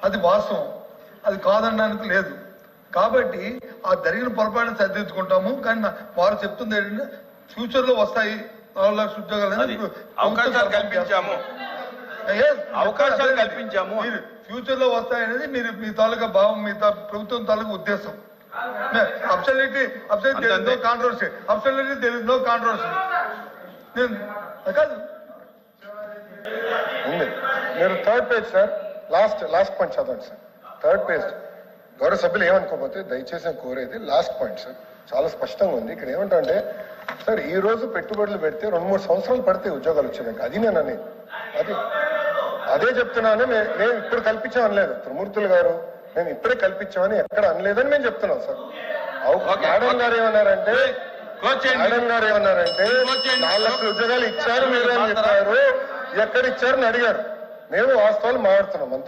అది వాస్తవం, అది కాదనడానికి లేదు. కాబట్టి ఆ జరిగిన పొరపాటును సరిదిద్దుకుంటాము. కానీ వారు చెప్తుంది ఏంటంటే ఫ్యూచర్ లో వస్తాయి 4 లక్షల ఉద్యోగాలు అవకాశాలు కల్పించాము, అవకాశాలు కల్పించాము, ఫ్యూచర్ లో వస్తాయనేది మీరు మీ తాలూకా భావం, మీ ప్రభుత్వం తాలూకా ఉద్దేశం. Absolutely no controversy, absolutely there is no controversy. కాదు మీరు third page sir, last point చదవండి సార్. థర్డ్ పేజ్ గౌరవ సభ్యులు ఏమనుకోకపోతే దయచేసి నేను కోరేది లాస్ట్ పాయింట్ సార్, చాలా స్పష్టంగా ఉంది. ఇక్కడ ఏమంటే సార్ ఈ రోజు పెట్టుబడులు పెడితే 2-3 సంవత్సరాలు పడితే ఉద్యోగాలు వచ్చేదానికి, అది నేను అనేది అదే చెప్తున్నాను. మేము ఇప్పుడు కల్పించాం అనలేదు త్రిమూర్తులు గారు, మేము ఇప్పుడే కల్పించామని ఎక్కడ అనలేదని మేము చెప్తున్నాం సార్. మేడం గారు ఏమన్నారంటే 4 లక్షల ఉద్యోగాలు ఇచ్చారు మీరు అని చెప్పారు, ఎక్కడ ఇచ్చారని అడిగారు. మేము వాస్తవాలు మాట్లాడుతున్నాం అంతే.